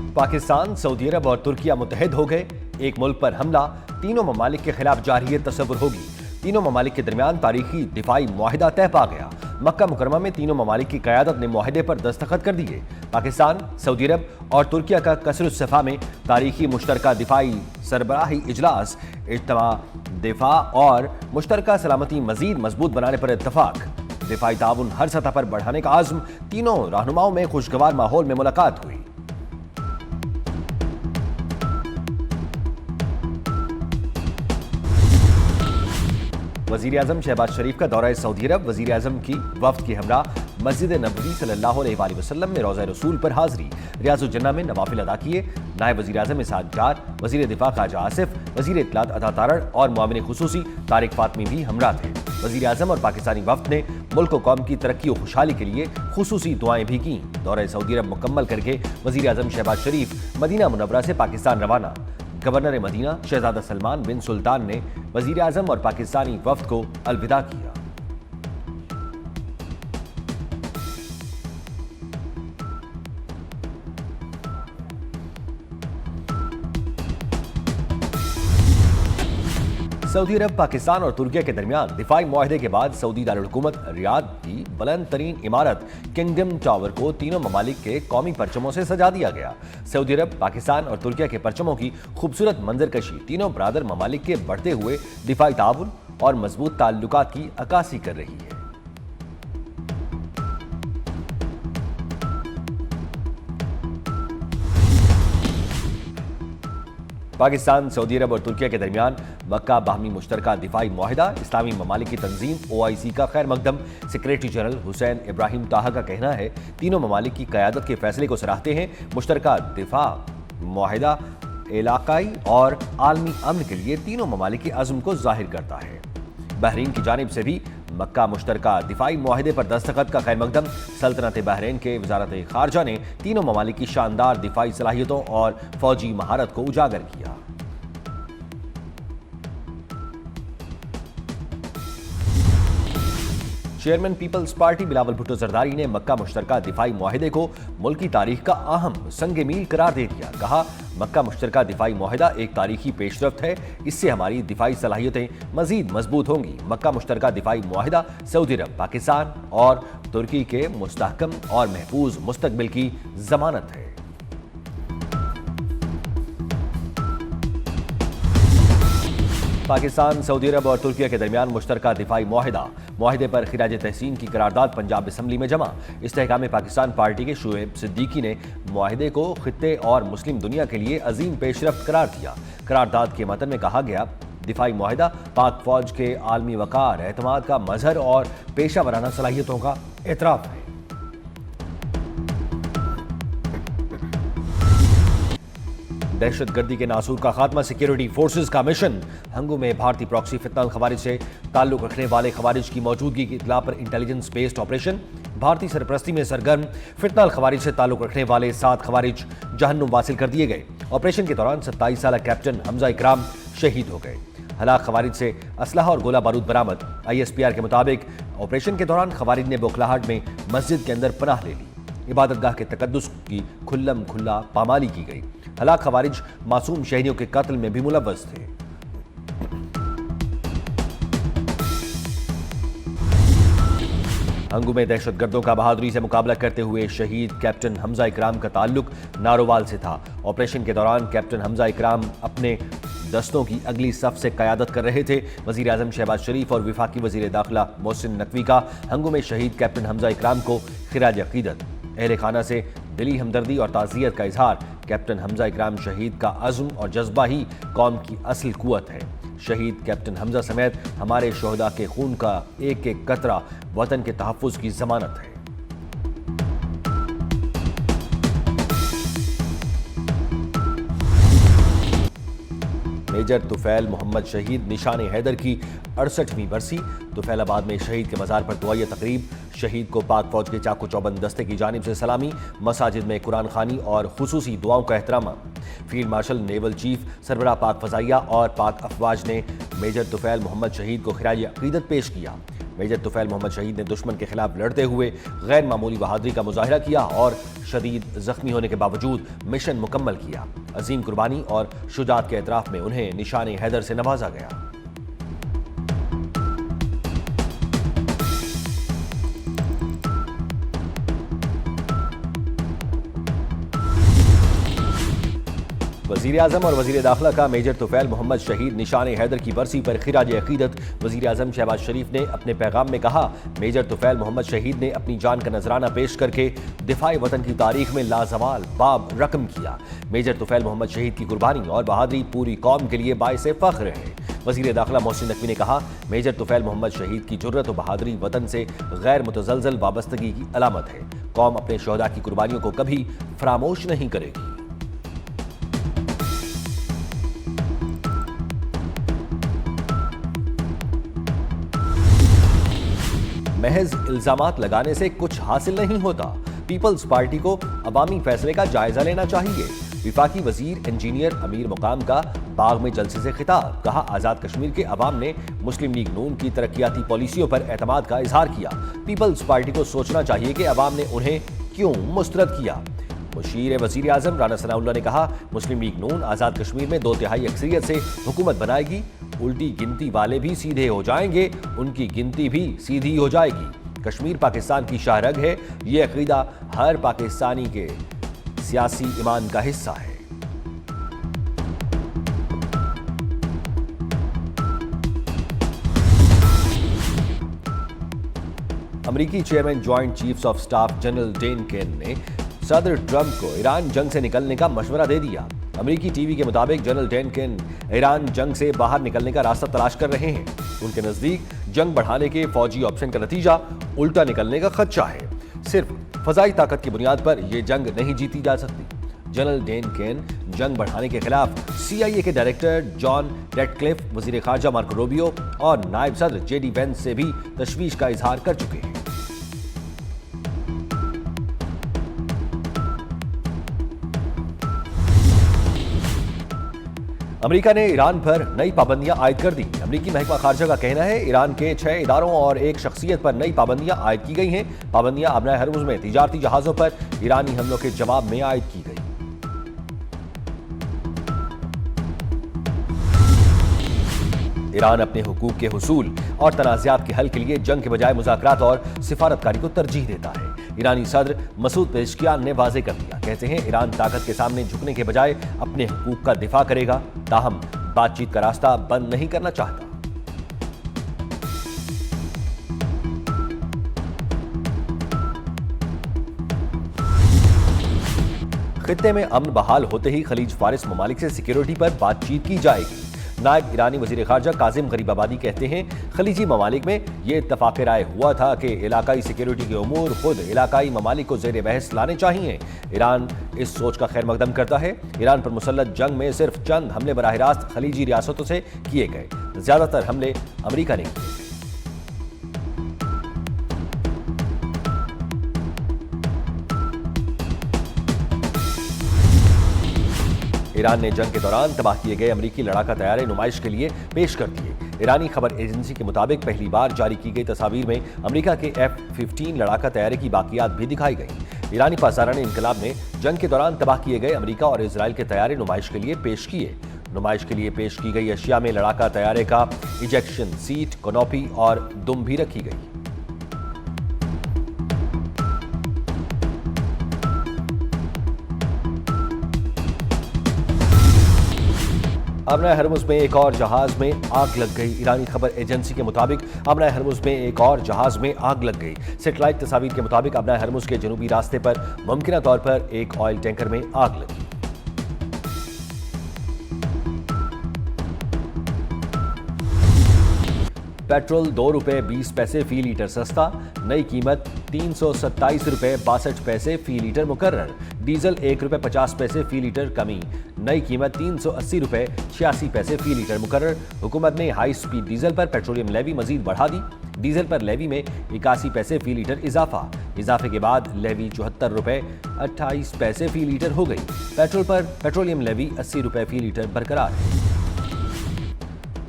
Pakistan, Saudi अरब और तुर्किया मुत्तहिद हो गए। एक मुल्क पर हमला तीनों ममालिक के खिलाफ जारहियत तस्वुर होगी। तीनों ममालिक के दरमियान तारीखी दिफाई मुआहिदा तय पा गया। मक्का मुकरमा में तीनों ममालिक की क़यादत ने मुआहिदे पर दस्तखत कर दिए। पाकिस्तान, सऊदी अरब और तुर्किया का कसरुस्सफ़ा में तारीखी मुश्तरका दिफाई सरबराही इजलास, इज्तिमा, दिफा और मुश्तरका सलामती मजीद मजबूत बनाने पर इत्तफाक। दिफाई ताउन हर सतह पर बढ़ाने का आज़म। तीनों रहनुमाओं में खुशगवार माहौल में मुलाकात हुई। वज़ीर आज़म शहबाज शरीफ का दौरा सऊदी अरब। वज़ीर आज़म की वफ्द की हमरा मस्जिद नबवी सल्लल्लाहु अलैहि वसल्लम में रोज़ा रसूल पर हाज़री। रियाजुल जन्नह में नवाफिल अदा किए। नायब वज़ीर आज़म इसहाक डार, वज़ीर दिफा ख्वाजा आसिफ, वज़ीर इत्तलात अता तारड़ और मुआविन खुसूसी तारिक फातमी भी हमरा थे। वज़ीर आज़म और पाकिस्तानी वफ्द ने मुल्क और कौम की तरक्की और खुशहाली के लिए खुसूसी दुआएं भी की। दौरा सऊदी अरब मुकम्मल करके वज़ीर आज़म शहबाज शरीफ मदीना मुनव्वरा से पाकिस्तान रवाना। गवर्नर मदीना शहजादा सलमान बिन सुल्तान ने वज़ीर आज़म और पाकिस्तानी वफ्द को अलविदा किया। सऊदी अरब, पाकिस्तान और तुर्किया के दरमियान दिफाई मुआहिदे के बाद सऊदी दारुल-हुकूमत रियाद की बुलंद तरीन इमारत किंगडम टावर को तीनों ममालिक के कौमी परचमों से सजा दिया गया। सऊदी अरब, पाकिस्तान और तुर्किया के परचमों की खूबसूरत मंजरकशी तीनों बरादर ममालिक के बढ़ते हुए दिफाई ताउन और मजबूत ताल्लुकात की अक्कासी कर रही है। पाकिस्तान, सऊदी अरब और तुर्किया के दरमियान मक्का बाहमी मुश्तरका दिफाई मुआहिदा। इस्लामी ममालिक की तंजीम OIC का खैर मकदम सेक्रेटरी जनरल हुसैन इब्राहिम ताहा का कहना है, तीनों ममालिक की क़यादत के फैसले को सराहते हैं। मुश्तरका दिफा मुआहिदा इलाकाई और आलमी अमन के लिए तीनों ममालिक के अज़्म को जाहिर करता है। बहरीन की जानिब से भी मक्का मुश्तरका दिफाई मुआहिदे पर दस्तखत का खैर मकदम। सल्तनत बहरीन के वज़ारत ख़ारजा ने तीनों ममालिक की शानदार दिफाई सलाहियतों और फौजी महारत को उजागर किया। चेयरमैन पीपल्स पार्टी बिलावल भुट्टो जरदारी ने मक्का मुश्तरका दिफाई मुआहिदे को मुल्की तारीख का अहम संग मील करार दे दिया। कहा, मक्का मुश्तरका दिफाई मुआहिदा एक तारीखी पेशरफ्त है। इससे हमारी दिफाई सलाहियतें मजीद मजबूत होंगी। मक्का मुश्तरका दिफाई मुआहिदा सऊदी अरब, पाकिस्तान और तुर्की के मुस्तहकम और महफूज मुस्तकबिल की जमानत है। पाकिस्तान, सऊदी अरब और तुर्किया के दरमियान मुश्तरका दिफाई मुआहिदे पर खिराज तहसीन की करारदाद पंजाब असम्बली में जमा। इस्तेहकाम पाकिस्तान पार्टी के शुएब सिद्दीकी ने मुआहिदे को खित्ते और मुस्लिम दुनिया के लिए अजीम पेशरफ्त करार दिया। करारदाद के मतन में कहा गया, दिफाई मुआहिदा पाक फौज के आलमी वकार, एतमाद का मजहर और पेशा वराना सलाहियतों का एतराफ़ है। दहशत गर्दी के नासूर का खात्मा, सिक्योरिटी फोर्सेज का मिशन। हंगू में भारतीय प्रॉक्सी फितनाल खवारिज से ताल्लुक रखने वाले खवारिज की मौजूदगी की इत्तला पर इंटेलिजेंस बेस्ड ऑपरेशन। भारतीय सरपरस्ती में सरगर्म फितनाल खवारिज से ताल्लुक रखने वाले 7 खवारिज जहन्नुम वासिल कर दिए गए। ऑपरेशन के दौरान 27 साल कैप्टन हमजा इकराम शहीद हो गए। हलाक खवारिज से असलहा और गोला बारूद बरामद। ISPR के मुताबिक ऑपरेशन के दौरान खवारिज ने बोखलाहट में मस्जिद के अंदर पनाह ले ली। इबादतगाह के तकद्दुस की खुल्लम खुल्ला पामाली की गई। हलाक खवारिज मासूम शहरियों के कत्ल में भी मुलव्वस थे। हंगू में दहशतगर्दों का बहादुरी से मुकाबला करते हुए शहीद कैप्टन हमजा इकराम का ताल्लुक नारोवाल से था। ऑपरेशन के दौरान कैप्टन हमजा इकराम अपने दस्तों की अगली सफ से क़यादत कर रहे थे। वज़ीर आज़म शहबाज शरीफ और वफाकी वज़ीर दाखिला मोहसिन नकवी का हंगू में शहीद कैप्टन हमजा इकराम को खिराज अक़ीदत। अहले खाना से दिली हमदर्दी और ताज़ियत का इजहार। कैप्टन हमजा इकराम शहीद का अज़्म और जज्बा ही कौम की असल कुव्वत है। शहीद कैप्टन हमजा समेत हमारे शोहदा के खून का एक एक कतरा वतन के तहफ़्फ़ुज़ की ज़मानत है। मेजर तुफैल मोहम्मद शहीद निशान हैदर की 68वीं बरसी। तुफैलाबाद में शहीद के मज़ार पर दुआई तकरीब। शहीद को पाक फौज के चाकू चौबंद दस्ते की जानिब से सलामी। मसाजिद में कुरान खानी और खुसूसी दुआओं का एहतराम। फील्ड मार्शल नेवल चीफ सरबराह पाक फ़ज़ाइया और पाक अफवाज ने मेजर तुफैल मोहम्मद शहीद को खिराज अक़ीदत पेश किया। मेजर तुफैल मोहम्मद शहीद ने दुश्मन के खिलाफ लड़ते हुए गैर मामूली बहादुरी का मुजाहिरा किया और शदीद जख्मी होने के बावजूद मिशन मुकम्मल किया। अजीम कुर्बानी और शुजाअत के एतराफ में उन्हें निशान हैदर से नवाजा गया। वज़ीर आज़म और वज़ीर दाखिला का मेजर तुफैल मोहम्मद शहीद निशान हैदर की बरसी पर खिराज अक़ीदत। वज़ीर आज़म शहबाज शरीफ ने अपने पैगाम में कहा, मेजर तुफैल मोहम्मद शहीद ने अपनी जान का नजराना पेश करके दिफाए वतन की तारीख में लाजवाल बाब रकम किया। मेजर तुफैल मोहम्मद शहीद की कुर्बानी और बहादुरी पूरी कौम के लिए बाइसे फ़ख्र है। वज़ीर दाखिला मोहसिन नकवी ने कहा, मेजर तुफैल मोहम्मद शहीद की जुर्रत और बहादुरी वतन से गैर मुतज़लज़ल वाबस्तगी की अलामत है। कौम अपने शहदा की कुर्बानियों को कभी फरामोश नहीं करेगी। महज इल्जामात लगाने से कुछ हासिल नहीं होता। पीपल्स पार्टी को अवामी फैसले का जायजा लेना चाहिए। विफाकी वजीर इंजीनियर अमीर मुकाम का बाग में जलसे से खिताब। कहा, आज़ाद कश्मीर के अवाम ने मुस्लिम लीग नून की तरक्याती पॉलिसियों पर एतमाद का इजहार किया। पीपल्स पार्टी को सोचना चाहिए कि अवाम ने उन्हें क्यों मुस्तरद किया। मुशीर वज़ीर आज़म राना सनाउल्लाह ने कहा, मुस्लिम लीग नून आज़ाद कश्मीर में 2/3 अक्सरियत से हुकूमत बनाएगी। उल्टी गिनती वाले भी सीधे हो जाएंगे, उनकी गिनती भी सीधी हो जाएगी। कश्मीर पाकिस्तान की शाहरग है, ये अकीदा हर पाकिस्तानी के सियासी ईमान का हिस्सा है। अमेरिकी chairman joint chiefs of staff general Dan Caine ने सदर ट्रंप को ईरान जंग से निकलने का मशवरा दे दिया। अमेरिकी टीवी के मुताबिक जनरल डेन केन ईरान जंग से बाहर निकलने का रास्ता तलाश कर रहे हैं। उनके नजदीक जंग बढ़ाने के फौजी ऑप्शन का नतीजा उल्टा निकलने का खदशा है। सिर्फ फजाई ताकत की बुनियाद पर यह जंग नहीं जीती जा सकती। जनरल डेन केन जंग बढ़ाने के खिलाफ CIA के डायरेक्टर जॉन रेडक्लिफ, वजीर खारजा मार्को रूबियो और नायब सदर JD वेंस से भी तशवीश का इजहार कर चुके हैं। अमेरिका ने ईरान पर नई पाबंदियां आयद कर दी। अमेरिकी महकमा खारजा का कहना है, ईरान के 6 इदारों और एक शख्सियत पर नई पाबंदियां आयद की गई हैं। पाबंदियां अबनाए हरमुज में तिजारती जहाजों पर ईरानी हमलों के जवाब में आयद की गई। ईरान अपने हुकूक के हुसूल और तनाज़ात के हल के लिए जंग के बजाय मुज़ाकरात और सिफारतकारी को तरजीह देता है। ईरानी सदर मसूद पेज़ेश्कियान ने वाज़ेह कर दिया, कहते हैं ईरान ताकत के सामने झुकने के बजाय अपने हुकूक का दिफा करेगा, ताहम बातचीत का रास्ता बंद नहीं करना चाहता। खित्ते में अमन बहाल होते ही खलीज फारिस ममालिक से सिक्योरिटी पर बातचीत की जाएगी। नायब ईरानी वजीर खारजा काजिम गरीबाबादी कहते हैं, खलीजी ममालिक में ये इत्तफाक राय हुआ था कि इलाकाई सिक्योरिटी के उमूर खुद इलाकाई ममालिक को ज़ेर बहस लाने चाहिए। ईरान इस सोच का खैर मकदम करता है। ईरान पर मुसल्लत जंग में सिर्फ चंद हमले बराह रास्त खलीजी रियासतों से किए गए, ज़्यादातर हमले अमरीका ने किए। ईरान ने जंग के दौरान तबाह किए गए अमेरिकी लड़ाका तैयारे नुमाइश के लिए पेश कर दिए। ईरानी खबर एजेंसी के मुताबिक पहली बार जारी की गई तस्वीर में अमेरिका के F-15 लड़ाका तैयारे की बाकियात भी दिखाई गई। ईरानी पासदारान इंकलाब ने जंग के दौरान तबाह किए गए अमेरिका और इजराइल के तैयारे नुमाइश के लिए पेश किए। नुमाइश के लिए पेश की गई अशिया में लड़ाका तैयारे का इजेक्शन सीट, कनोपी और दुम भी रखी गई। अबनाए हरमुज में एक और जहाज में आग लग गई। ईरानी खबर एजेंसी के मुताबिक अबनाए हरमुज में एक और जहाज में आग लग गई। सेटेलाइट तस्वीर के मुताबिक अबनाए हरमुज के जनूबी रास्ते पर मुमकिना तौर पर एक ऑयल टैंकर में आग लगी। पेट्रोल 2 रुपये 20 पैसे फी लीटर सस्ता, नई कीमत 327 रुपये 62 पैसे फी लीटर मुकर्रर। डीजल 1 रुपये 50 पैसे फी लीटर कमी, नई कीमत 380 रुपये 86 पैसे फी लीटर मुकर्रर। हुकूमत ने हाई स्पीड डीजल पर पेट्रोलियम लेवी मजीद बढ़ा दी। डीजल पर लेवी में 81 पैसे फी लीटर इजाफे के बाद लेवी 74 रुपये 28 पैसे फी लीटर हो गई। पेट्रोल पर पेट्रोलियम लेवी 80 रुपये फी लीटर बरकरार है।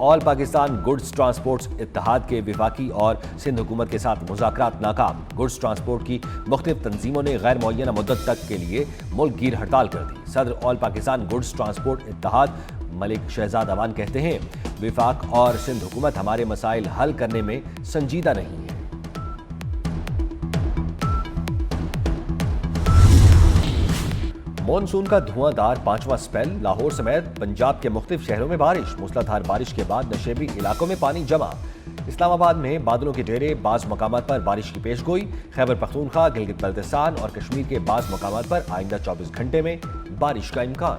ऑल पाकिस्तान गुड्स ट्रांसपोर्ट्स इत्तेहाद के वफाकी और सिंध हुकूमत के साथ मुज़ाकरात नाकाम। गुड्स ट्रांसपोर्ट की मुख्तलिफ तंजीमों ने गैर मुअय्यना मुद्दत तक के लिए मुल्क गिर हड़ताल कर दी। सदर all Pakistan goods transport Ittehad Malik Shahzad Awan कहते हैं, वफाक और सिंध हुकूमत हमारे मसाइल हल करने में संजीदा नहीं है। मॉनसून का धुआंधार 5वां स्पेल। लाहौर समेत पंजाब के मुख्तलिफ शहरों में बारिश। मूसलाधार बारिश के बाद नशेबी इलाकों में पानी जमा। इस्लामाबाद में बादलों के डेरे, बाज़ मकामात पर बारिश की पेशगोई। खैबर पख्तूनख्वा, गिलगित बल्तिस्तान और कश्मीर के बाज़ मकामात पर आइंदा 24 घंटे में बारिश का इम्कान।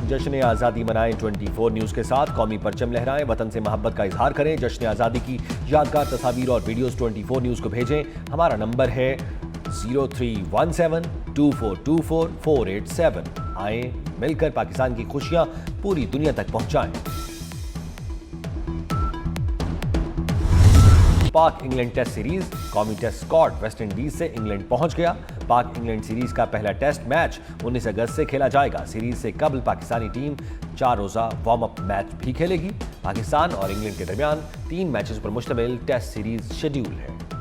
जश्न आज़ादी मनाएं 24 न्यूज़ के साथ। कौमी परचम लहराएं, वतन से मोहब्बत का इजहार करें। जश्न आज़ादी की यादगार तस्वीर और वीडियोस 24 न्यूज़ को भेजें। हमारा नंबर है 0317242447। आए मिलकर पाकिस्तान की खुशियां पूरी दुनिया तक पहुंचाएं। पाक इंग्लैंड टेस्ट सीरीज। कौमी टेस्ट स्क्वाड वेस्ट इंडीज से इंग्लैंड पहुंच गया। पाक इंग्लैंड सीरीज का पहला टेस्ट मैच 19 अगस्त से खेला जाएगा। सीरीज से कबल पाकिस्तानी टीम 4 रोजा वार्म अप मैच भी खेलेगी। पाकिस्तान और इंग्लैंड के दरमियान 3 मैचेस पर मुश्तमिल टेस्ट सीरीज शेड्यूल है।